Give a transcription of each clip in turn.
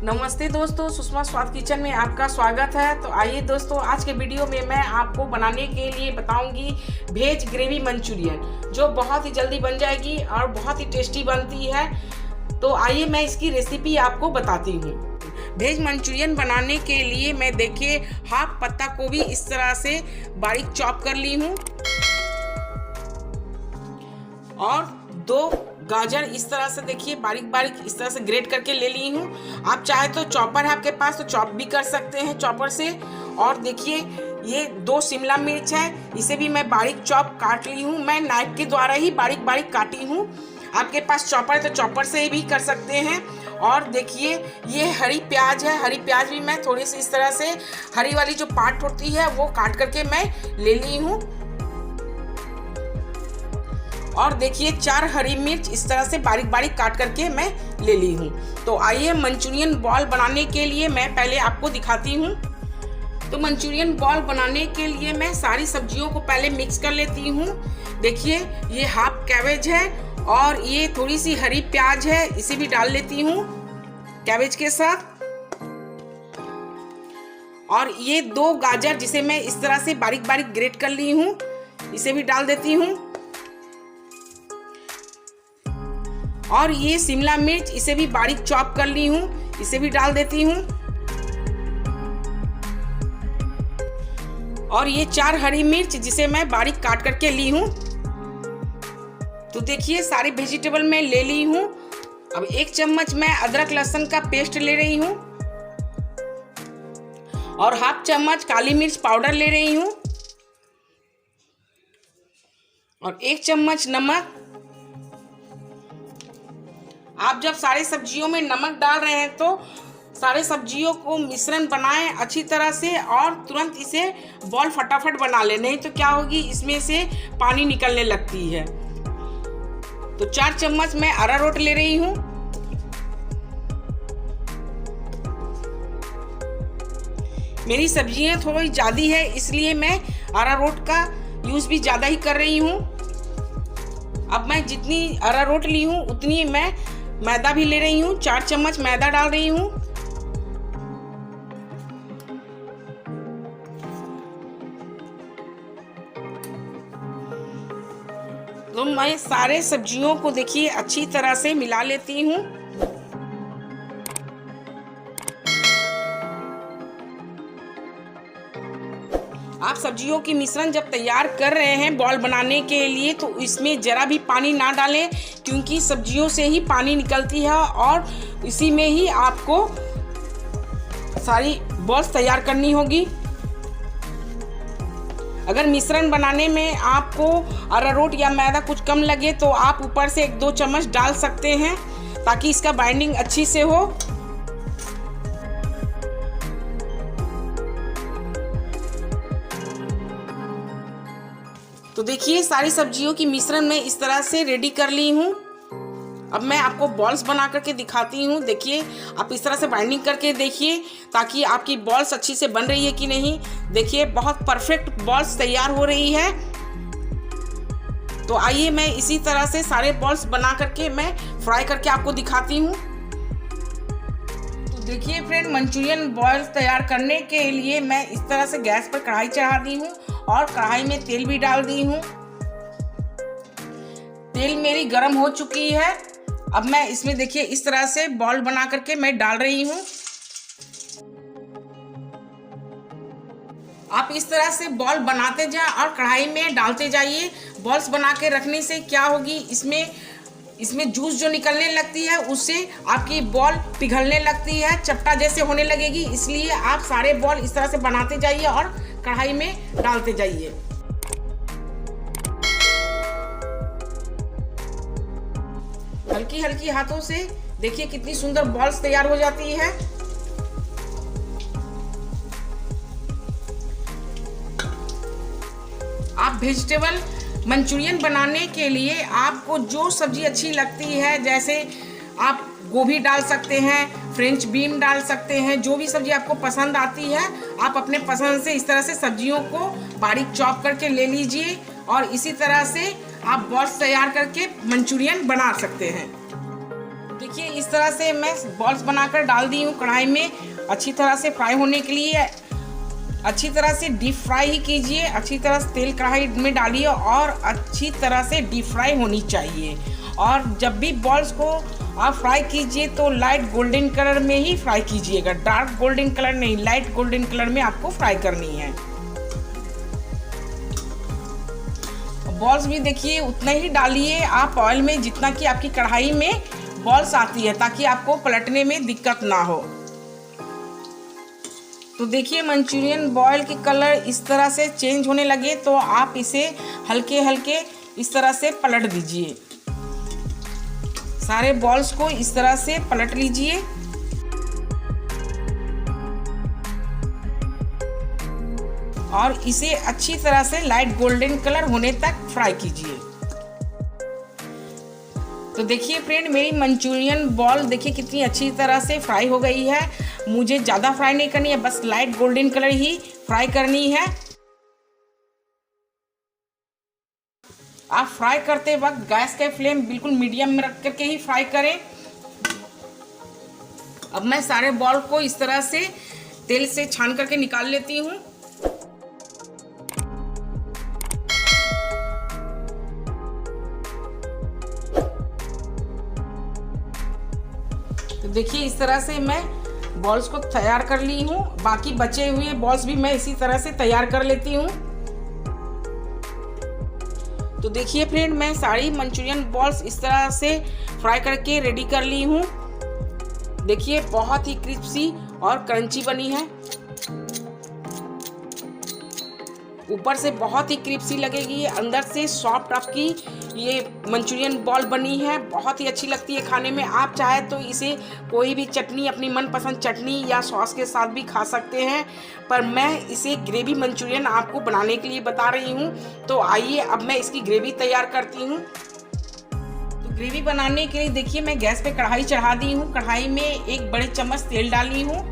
नमस्ते दोस्तों, सुषमा स्वाद किचन में आपका स्वागत है। तो आइए दोस्तों, आज के वीडियो में मैं आपको बनाने के लिए बताऊंगी वेज ग्रेवी मंचूरियन, जो बहुत ही जल्दी बन जाएगी और बहुत ही टेस्टी बनती है। तो आइए मैं इसकी रेसिपी आपको बताती हूँ। वेज मंचूरियन बनाने के लिए मैं देखिए हाफ पत्ता गोभी इस तरह से बारीक चॉप कर ली हूँ और 2 गाजर इस तरह से देखिए बारीक बारीक इस तरह से ग्रेट करके ले ली हूँ। आप चाहे तो चॉपर है आपके पास तो चॉप भी कर सकते हैं चॉपर से। और देखिए ये 2 शिमला मिर्च है, इसे भी मैं बारीक चॉप काट ली हूँ। मैं नाइफ के द्वारा ही बारीक बारीक काटी हूँ। आपके पास चॉपर है तो चॉपर से भी कर सकते हैं। और देखिए ये हरी प्याज है, हरी प्याज भी मैं थोड़ी सी इस तरह से हरी वाली जो पार्ट होती है वो काट करके मैं ले ली हूँ। और देखिए 4 हरी मिर्च इस तरह से बारीक बारीक काट करके मैं ले ली हूँ। तो आइए मंचूरियन बॉल बनाने के लिए मैं पहले आपको दिखाती हूँ। तो मंचूरियन बॉल बनाने के लिए मैं सारी सब्जियों को पहले मिक्स कर लेती हूँ। देखिए ये हाफ कैबेज है और ये थोड़ी सी हरी प्याज है, इसे भी डाल लेती हूँ कैबेज के साथ। और ये 2 गाजर जिसे मैं इस तरह से बारीक बारीक ग्रेट कर ली हूँ, इसे भी डाल देती हूँ। और ये शिमला मिर्च, इसे भी बारीक चॉप कर ली हूँ, इसे भी डाल देती हूँ। और ये 4 हरी मिर्च जिसे मैं बारीक काट करके ली हूँ। तो देखिए सारी वेजिटेबल मैं ले ली हूँ। अब 1 चम्मच मैं अदरक लहसुन का पेस्ट ले रही हूँ और हाफ चम्मच काली मिर्च पाउडर ले रही हूँ और 1 चम्मच नमक। आप जब सारे सब्जियों में नमक डाल रहे हैं तो सारे सब्जियों को मिश्रण बनाएं अच्छी तरह से और तुरंत इसे बॉल फटाफट बना लें, नहीं तो क्या होगी इसमें से पानी निकलने लगती है। तो 4 चम्मच मैं अरारोट ले रही हूँ। मेरी सब्जियां थोड़ी ज़्यादा है इसलिए मैं अरारोट का यूज़ भी ज़्यादा ही कर रही हूँ। अब मैं जितनी अरारोट ली हूँ उतनी मैं मैदा भी ले रही हूँ। 4 चम्मच मैदा डाल रही हूँ। तो मैं सारे सब्जियों को देखिए अच्छी तरह से मिला लेती हूँ। आप सब्जियों की मिश्रण जब तैयार कर रहे हैं बॉल बनाने के लिए तो इसमें ज़रा भी पानी ना डालें, क्योंकि सब्जियों से ही पानी निकलती है और इसी में ही आपको सारी बॉल्स तैयार करनी होगी। अगर मिश्रण बनाने में आपको अरारोट या मैदा कुछ कम लगे तो आप ऊपर से 1-2 चम्मच डाल सकते हैं ताकि इसका बाइंडिंग अच्छी से हो। तो देखिए सारी सब्जियों की मिश्रण मैं इस तरह से रेडी कर ली हूँ। अब मैं आपको बॉल्स बना करके दिखाती हूँ। देखिए आप इस तरह से बाइंडिंग करके देखिए ताकि आपकी बॉल्स अच्छी से बन रही है कि नहीं। देखिए बहुत परफेक्ट बॉल्स तैयार हो रही है। तो आइए मैं इसी तरह से सारे बॉल्स बना करके मैं फ्राई करके आपको दिखाती हूँ। तो देखिए फ्रेंड, मंचूरियन बॉल्स तैयार करने के लिए मैं इस तरह से गैस पर कढ़ाई चढ़ा दी हूँ और कढ़ाई में तेल भी डाल दी हूँ। तेल मेरी गर्म हो चुकी है। अब मैं इसमें देखिए इस तरह से बॉल बना करके मैं डाल रही हूँ। आप इस तरह से बॉल बनाते जाएं और कढ़ाई में डालते जाइए। बॉल्स बना के रखने से क्या होगी, इसमें जूस जो निकलने लगती है उससे आपकी बॉल पिघलने लगती है, चपटा जैसे होने लगेगी। इसलिए आप सारे बॉल इस तरह से बनाते जाइए और कढ़ाई में डालते जाइए। हल्की हल्की हाथों से देखिए कितनी सुंदर बॉल्स तैयार हो जाती है। आप वेजिटेबल मंचूरियन बनाने के लिए आपको जो सब्जी अच्छी लगती है, जैसे आप गोभी डाल सकते हैं, फ्रेंच बीन डाल सकते हैं, जो भी सब्जी आपको पसंद आती है आप अपने पसंद से इस तरह से सब्जियों को बारीक चॉप करके ले लीजिए और इसी तरह से आप बॉल्स तैयार करके मंचूरियन बना सकते हैं। देखिए इस तरह से मैं बॉल्स बनाकर डाल दी हूँ कढ़ाई में अच्छी तरह से फ्राई होने के लिए। अच्छी तरह से डीप फ्राई ही कीजिए, अच्छी तरह से तेल कढ़ाई में डालिए और अच्छी तरह से डीप फ्राई होनी चाहिए। और जब भी बॉल्स को आप फ्राई कीजिए तो लाइट गोल्डन कलर में ही फ्राई कीजिएगा, डार्क गोल्डन कलर नहीं, लाइट गोल्डन कलर में आपको फ्राई करनी है। बॉल्स भी देखिए उतना ही डालिए आप ऑयल में जितना कि आपकी कढ़ाई में बॉल्स आती है, ताकि आपको पलटने में दिक्कत ना हो। तो देखिए मंचूरियन बॉयल के कलर इस तरह से चेंज होने लगे तो आप इसे हल्के हल्के इस तरह से पलट दीजिए। सारे बॉल्स को इस तरह से पलट लीजिए और इसे अच्छी तरह से लाइट गोल्डन कलर होने तक फ्राई कीजिए। तो देखिए फ्रेंड, मेरी मंचूरियन बॉल देखिए कितनी अच्छी तरह से फ्राई हो गई है। मुझे ज़्यादा फ्राई नहीं करनी है, बस लाइट गोल्डन कलर ही फ्राई करनी है। आप फ्राई करते वक्त गैस का फ्लेम बिल्कुल मीडियम में रख करके ही फ्राई करें। अब मैं सारे बॉल को इस तरह से तेल से छान करके निकाल लेती हूँ। तो देखिए इस तरह से मैं बॉल्स को तैयार कर ली हूँ। बाकी बचे हुए बॉल्स भी मैं इसी तरह से तैयार कर लेती हूँ। तो देखिए फ्रेंड, मैं सारी मंचूरियन बॉल्स इस तरह से फ्राई करके रेडी कर ली हूँ। देखिए बहुत ही क्रिस्पी और क्रंची बनी है, ऊपर से बहुत ही क्रिस्पी लगेगी, अंदर से सॉफ्ट आपकी ये मंचूरियन बॉल बनी है। बहुत ही अच्छी लगती है खाने में। आप चाहे तो इसे कोई भी चटनी, अपनी मनपसंद चटनी या सॉस के साथ भी खा सकते हैं, पर मैं इसे ग्रेवी मंचूरियन आपको बनाने के लिए बता रही हूँ। तो आइए अब मैं इसकी ग्रेवी तैयार करती हूँ। तो ग्रेवी बनाने के लिए देखिए मैं गैस पे कढ़ाई चढ़ा दी हूँ। कढ़ाई में 1 बड़े चम्मच तेल डाली हूँ।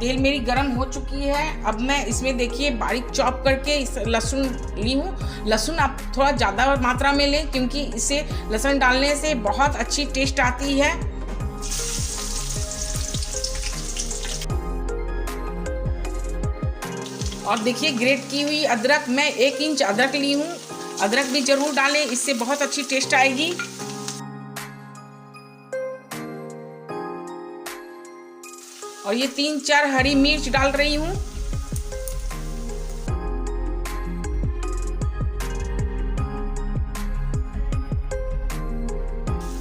तेल मेरी गर्म हो चुकी है। अब मैं इसमें देखिए बारीक चॉप करके इस लहसुन ली हूँ। लहसुन आप थोड़ा ज़्यादा मात्रा में लें, क्योंकि इसे लहसुन डालने से बहुत अच्छी टेस्ट आती है। और देखिए ग्रेट की हुई अदरक, मैं 1 इंच अदरक ली हूँ। अदरक भी जरूर डालें, इससे बहुत अच्छी टेस्ट आएगी। और ये 3-4 हरी मिर्च डाल रही हूँ।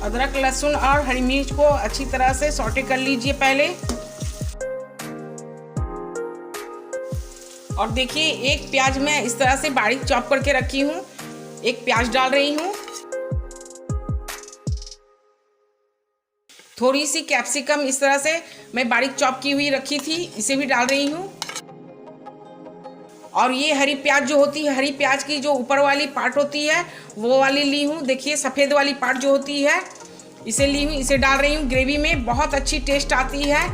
अदरक, लहसुन और हरी मिर्च को अच्छी तरह से सौटे कर लीजिए पहले। और देखिए 1 प्याज मैं इस तरह से बारीक चॉप करके रखी हूँ। 1 प्याज डाल रही हूँ। थोड़ी सी कैप्सिकम इस तरह से मैं बारीक चॉप की हुई रखी थी, इसे भी डाल रही हूँ। और ये हरी प्याज जो होती है, हरी प्याज की जो ऊपर वाली पार्ट होती है वो वाली ली हूँ। देखिए सफ़ेद वाली पार्ट जो होती है इसे ली हूँ, इसे डाल रही हूँ। ग्रेवी में बहुत अच्छी टेस्ट आती है।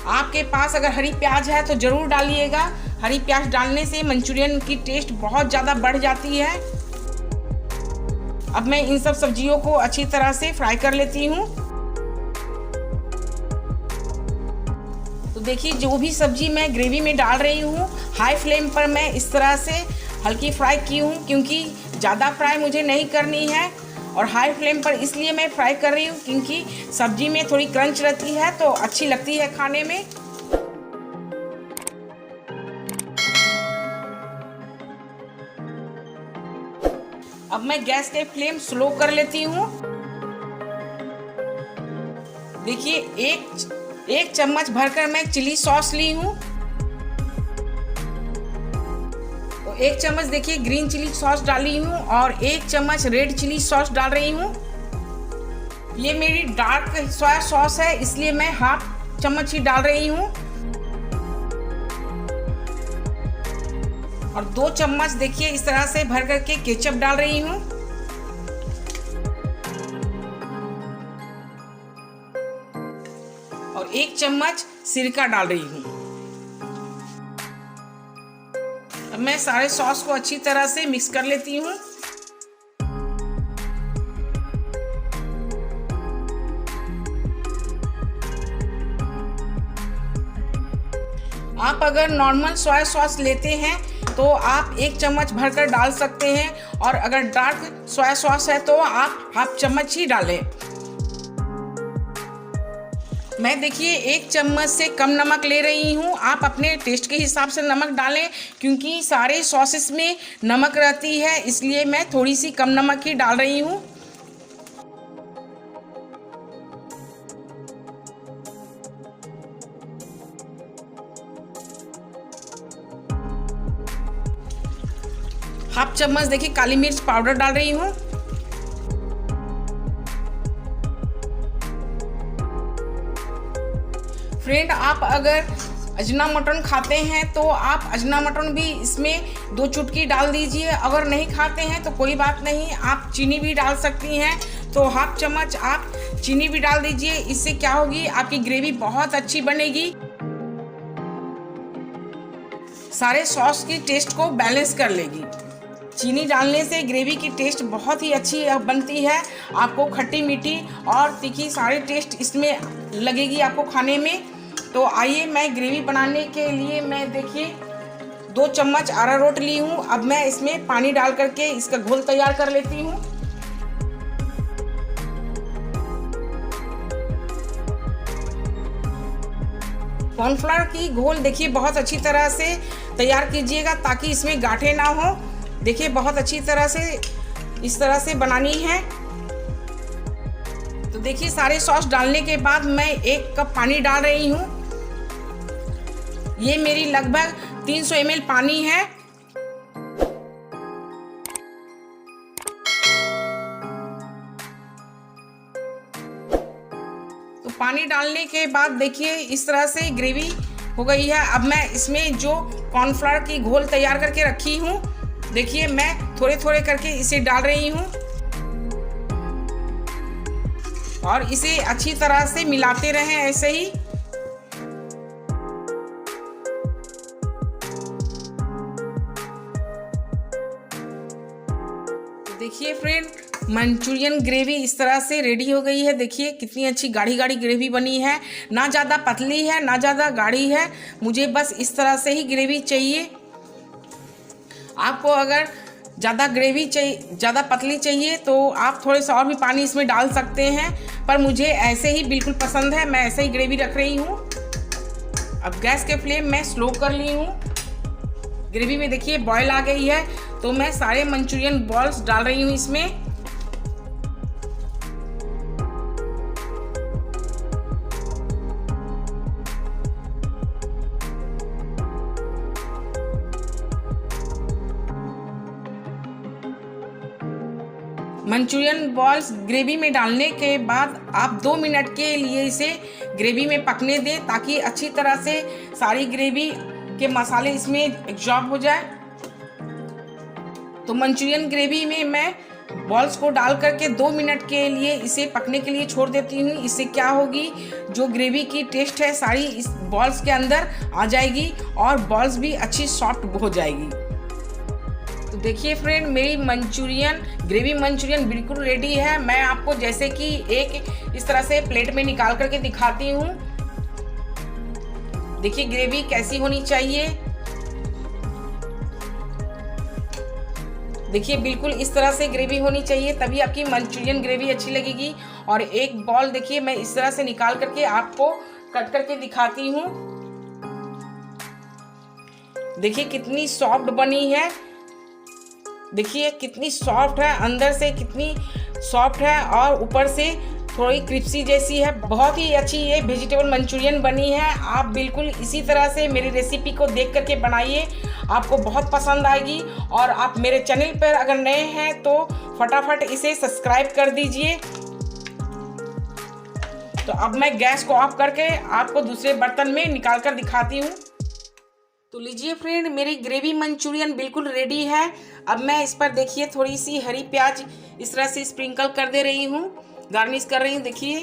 आपके पास अगर हरी प्याज है तो ज़रूर डालिएगा। हरी प्याज डालने से मंचूरियन की टेस्ट बहुत ज़्यादा बढ़ जाती है। अब मैं इन सब सब्जियों को अच्छी तरह से फ्राई कर लेती हूँ। तो देखिए जो भी सब्जी मैं ग्रेवी में डाल रही हूँ, हाई फ्लेम पर मैं इस तरह से हल्की फ्राई की हूँ, क्योंकि ज़्यादा फ्राई मुझे नहीं करनी है। और हाई फ्लेम पर इसलिए मैं फ्राई कर रही हूँ क्योंकि सब्जी में थोड़ी क्रंच रहती है तो अच्छी लगती है खाने में। अब मैं गैस के फ्लेम स्लो कर लेती हूँ। देखिए एक चम्मच भरकर मैं चिली सॉस ली हूँ। तो 1 चम्मच देखिए ग्रीन चिली सॉस डाली हूँ और 1 चम्मच रेड चिली सॉस डाल रही हूँ। ये मेरी डार्क सोया सॉस है, इसलिए मैं 1/2 चम्मच ही डाल रही हूँ। और 2 चम्मच देखिए इस तरह से भर करके केचप डाल रही हूँ। और 1 चम्मच सिरका डाल रही हूँ। अब मैं सारे सॉस को अच्छी तरह से मिक्स कर लेती हूँ। आप अगर नॉर्मल सोया सॉस लेते हैं तो आप 1 चम्मच भरकर डाल सकते हैं, और अगर डार्क सोया सॉस है तो आप हाफ चम्मच ही डालें। मैं देखिए 1 चम्मच से कम नमक ले रही हूँ। आप अपने टेस्ट के हिसाब से नमक डालें, क्योंकि सारे सॉसेस में नमक रहती है, इसलिए मैं थोड़ी सी कम नमक ही डाल रही हूँ। हाफ चम्मच देखिए काली मिर्च पाउडर डाल रही हूँ। फ्रेंड, आप अगर अजना मटन खाते हैं तो आप अजना मटन भी इसमें 2 चुटकी डाल दीजिए। अगर नहीं खाते हैं तो कोई बात नहीं, आप चीनी भी डाल सकती हैं, तो हाफ चम्मच आप चीनी भी डाल दीजिए। इससे क्या होगी, आपकी ग्रेवी बहुत अच्छी बनेगी, सारे सॉस की टेस्ट को बैलेंस कर लेगी। चीनी डालने से ग्रेवी की टेस्ट बहुत ही अच्छी बनती है। आपको खट्टी मीठी और तीखी सारे टेस्ट इसमें लगेगी आपको खाने में। तो आइए, मैं ग्रेवी बनाने के लिए मैं देखिए 2 चम्मच अरारोट ली हूँ। अब मैं इसमें पानी डाल करके इसका घोल तैयार कर लेती हूँ। कॉर्नफ्लावर की घोल देखिए बहुत अच्छी तरह से तैयार कीजिएगा, ताकि इसमें गांठें ना हो। देखिए बहुत अच्छी तरह से इस तरह से बनानी है। तो देखिए सारे सॉस डालने के बाद मैं 1 कप पानी डाल रही हूँ। ये मेरी लगभग 300 ml पानी है। तो पानी डालने के बाद देखिए इस तरह से ग्रेवी हो गई है। अब मैं इसमें जो कॉर्नफ्लावर की घोल तैयार करके रखी हूँ, देखिए मैं थोड़े थोड़े करके इसे डाल रही हूँ और इसे अच्छी तरह से मिलाते रहें ऐसे ही। देखिए फ्रेंड, मंचूरियन ग्रेवी इस तरह से रेडी हो गई है। देखिए कितनी अच्छी गाढ़ी गाढ़ी ग्रेवी बनी है, ना ज़्यादा पतली है ना ज़्यादा गाढ़ी है। मुझे बस इस तरह से ही ग्रेवी चाहिए। आपको अगर ज़्यादा ग्रेवी चाहिए, ज़्यादा पतली चाहिए, तो आप थोड़े सा और भी पानी इसमें डाल सकते हैं, पर मुझे ऐसे ही बिल्कुल पसंद है। मैं ऐसे ही ग्रेवी रख रही हूँ। अब गैस के फ्लेम मैं स्लो कर ली हूँ। ग्रेवी में देखिए बॉयल आ गई है, तो मैं सारे मंचूरियन बॉल्स डाल रही हूँ इसमें। मंचूरियन बॉल्स ग्रेवी में डालने के बाद आप 2 मिनट के लिए इसे ग्रेवी में पकने दें, ताकि अच्छी तरह से सारी ग्रेवी के मसाले इसमें एब्जॉर्ब हो जाए। तो मंचूरियन ग्रेवी में मैं बॉल्स को डाल करके 2 मिनट के लिए इसे पकने के लिए छोड़ देती हूँ। इससे क्या होगी, जो ग्रेवी की टेस्ट है सारी इस बॉल्स के अंदर आ जाएगी और बॉल्स भी अच्छी सॉफ्ट हो जाएगी। तो देखिए फ्रेंड, मेरी ग्रेवी मंचूरियन बिल्कुल रेडी है। मैं आपको जैसे कि एक इस तरह से प्लेट में निकाल करके दिखाती हूँ। देखिए ग्रेवी कैसी होनी चाहिए। देखिए बिल्कुल इस तरह से ग्रेवी होनी चाहिए, तभी आपकी मंचूरियन ग्रेवी अच्छी लगेगी। और एक बॉल देखिए मैं इस तरह से निकाल करके आपको कट करके दिखाती हूँ। देखिए कितनी सॉफ्ट बनी है। देखिए कितनी सॉफ्ट है, अंदर से कितनी सॉफ्ट है और ऊपर से थोड़ी क्रिस्पी जैसी है। बहुत ही अच्छी ये वेजिटेबल मंचूरियन बनी है। आप बिल्कुल इसी तरह से मेरी रेसिपी को देख करके बनाइए, आपको बहुत पसंद आएगी। और आप मेरे चैनल पर अगर नए हैं तो फटाफट इसे सब्सक्राइब कर दीजिए। तो अब मैं गैस को ऑफ करके आपको दूसरे बर्तन में निकाल कर दिखाती हूँ। तो लीजिए फ्रेंड, मेरी ग्रेवी मंचूरियन बिल्कुल रेडी है। अब मैं इस पर देखिए थोड़ी सी हरी प्याज इस तरह से स्प्रिंकल कर दे रही हूँ, गार्निश कर रही हूँ। देखिए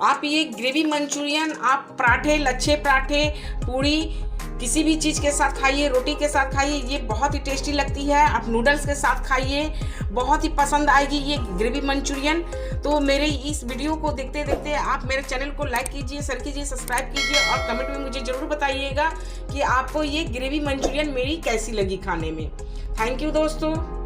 आप ये ग्रेवी मंचूरियन आप पराठे, लच्छे पराठे, पूड़ी किसी भी चीज़ के साथ खाइए, रोटी के साथ खाइए, ये बहुत ही टेस्टी लगती है। आप नूडल्स के साथ खाइए, बहुत ही पसंद आएगी ये ग्रेवी मंचूरियन। तो मेरे इस वीडियो को देखते देखते आप मेरे चैनल को लाइक कीजिए, शेयर कीजिए, सब्सक्राइब कीजिए और कमेंट में मुझे ज़रूर बताइएगा कि आपको ये ग्रेवी मंचूरियन मेरी कैसी लगी खाने में। थैंक यू दोस्तों।